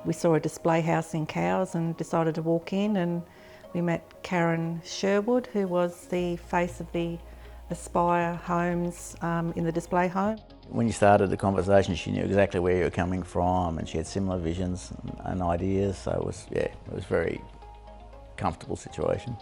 We saw a display house in Cowes and decided to walk in, and we met Karen Sherwood, who was the face of the Aspire homes in the display home. When you started the conversation, she knew exactly where you were coming from, and she had similar visions and ideas, so it was a very comfortable situation.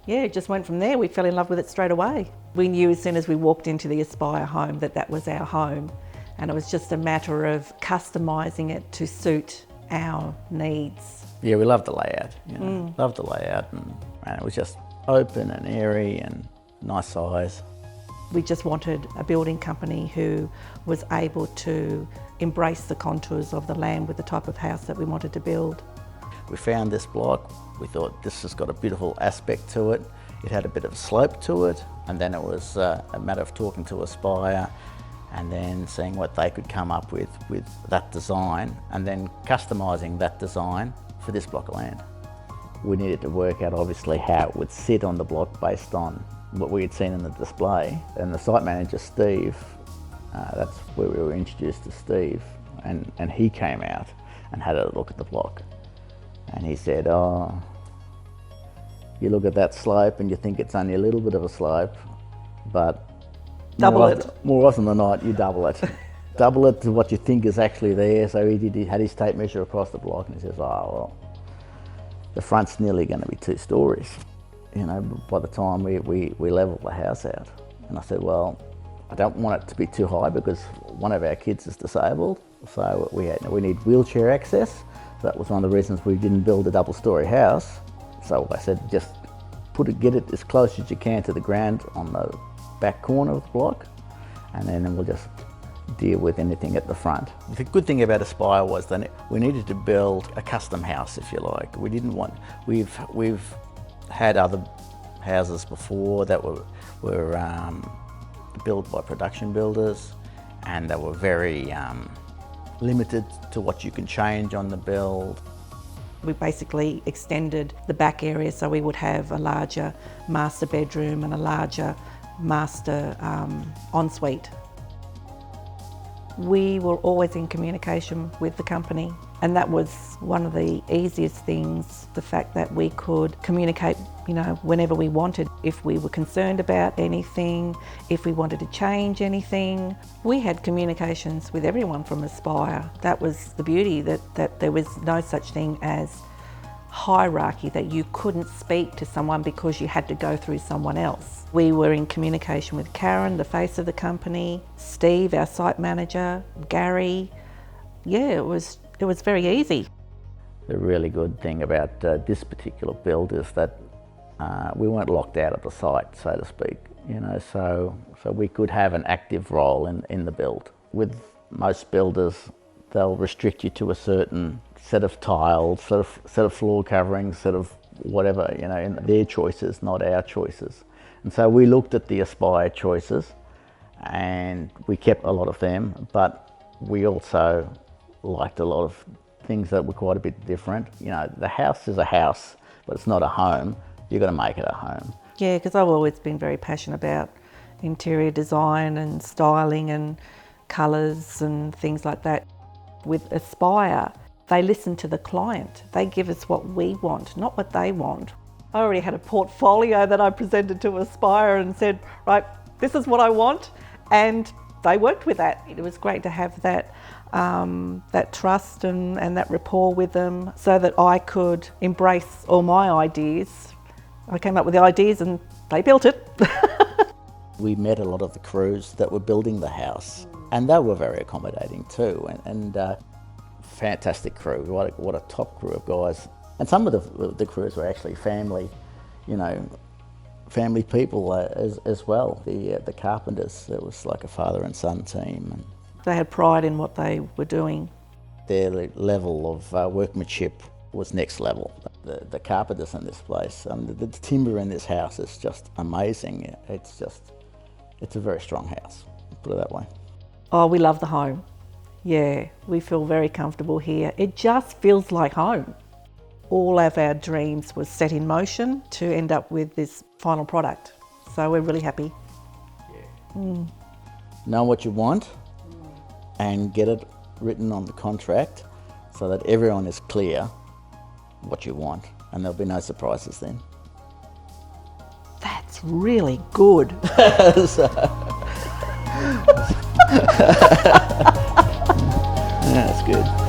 Yeah, it just went from there. We fell in love with it straight away. We knew as soon as we walked into the Aspire home that that was our home, and it was just a matter of customising it to suit our needs. Yeah, we loved the layout, loved the layout, and it was just open and airy and nice size. We just wanted a building company who was able to embrace the contours of the land with the type of house that we wanted to build. We found this block, we thought this has got a beautiful aspect to it. It had a bit of a slope to it, and then it was a matter of talking to Aspire and then seeing what they could come up with that design, and then customising that design for this block of land. We needed to work out obviously how it would sit on the block based on what we had seen in the display. And the site manager, Steve, that's where we were introduced to Steve, and he came out and had a look at the block. And he said, oh, you look at that slope and you think it's only a little bit of a slope, but more often than not, you double it. Double it to what you think is actually there. So he had his tape measure across the block, and he says, oh, well, the front's nearly going to be 2 stories. You know, by the time we level the house out. And I said, well, I don't want it to be too high because one of our kids is disabled, so we need wheelchair access. So that was one of the reasons we didn't build a double-storey house. So I said, just get it as close as you can to the ground on the back corner of the block, and then we'll just deal with anything at the front. The good thing about Aspire was that we needed to build a custom house, if you like. We didn't want, we've had other houses before that were built by production builders, and they were very limited to what you can change on the build. We basically extended the back area so we would have a larger master bedroom and a larger master ensuite. We were always in communication with the company, and that was one of the easiest things, the fact that we could communicate, whenever we wanted. If we were concerned about anything, if we wanted to change anything, we had communications with everyone from Aspire. That was the beauty, that there was no such thing as hierarchy, that you couldn't speak to someone because you had to go through someone else. We were in communication with Karen, the face of the company, Steve, our site manager, Gary. Yeah, it was very easy. The really good thing about this particular build is that we weren't locked out of the site, so to speak. So we could have an active role in the build. With most builders, they'll restrict you to a certain set of tiles, set of floor coverings, set of whatever, in their choices, not our choices. And so we looked at the Aspire choices and we kept a lot of them, but we also liked a lot of things that were quite a bit different. The house is a house, but it's not a home. You've got to make it a home. Yeah, because I've always been very passionate about interior design and styling and colours and things like that. With Aspire, they listen to the client. They give us what we want, not what they want. I already had a portfolio that I presented to Aspire and said, right, this is what I want, and they worked with that. It was great to have that trust and that rapport with them, so that I could embrace all my ideas. I came up with the ideas and they built it. We met a lot of the crews that were building the house, and they were very accommodating too, and fantastic crew. What a top crew of guys. And some of the crews were actually family, family people as well. The carpenters, it was like a father and son team. And they had pride in what they were doing. Their level of workmanship was next level. The carpenters in this place, the timber in this house is just amazing. It's a very strong house, put it that way. Oh, we love the home. Yeah, we feel very comfortable here. It just feels like home. All of our dreams were set in motion to end up with this final product. So we're really happy. Yeah. Know what you want and get it written on the contract so that everyone is clear what you want, and there'll be no surprises then. That's really good. Yeah, that's good.